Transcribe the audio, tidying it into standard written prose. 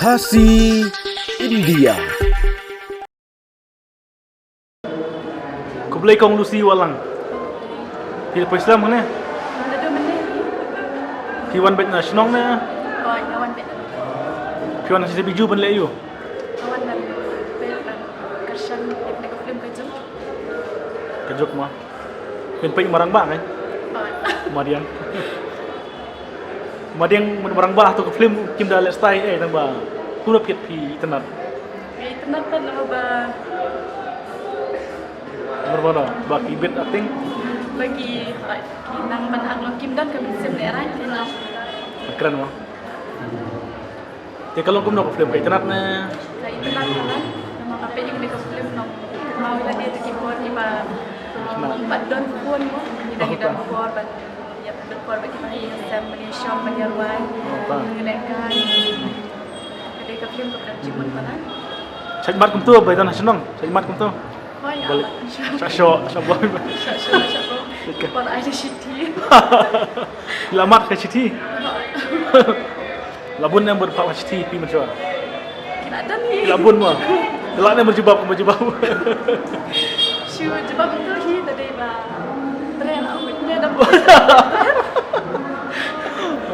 Kasih India. Kau beli kong Lucy walang. Di Islam mana? Ada 2 menit. Piwan bet na sinong na. Kawan bet. Piwan nasi biju ban le yo. Kawan dan bet kersan nek film kajum. Kajok mah. Pen pai marang ba kan? Madiang. Madiang marang ba tu ke film kim dah let stay tang ba. Tu nak pi tenat. Internet kan nama ba Berbeda. Baki bet acting. bagi nang manhang lo kim dan kami sim daerah kenal. Keren mah. Jadi kalau kum nak film kai tenat na. Kai internet kan nama apa yang nek film nang mau ila dia tu kipor ni ba empat don pun mo kita kita kipor ban ya kipor bagi mai sam Malaysia menyerwai mengenaikan jadi ke film ke jimun panan. Saya mat kum tu bai tanah senang. Saya mat kum tu. Balik. Syasho, syabah. Kepala ada Siti. Lamat ke Siti. Labun yang berpak Siti pi macam. Kena ada ni. Labun mah. Delak ni berjubab. Syu jebab tu hi tadi ba. Tren aku ni ada.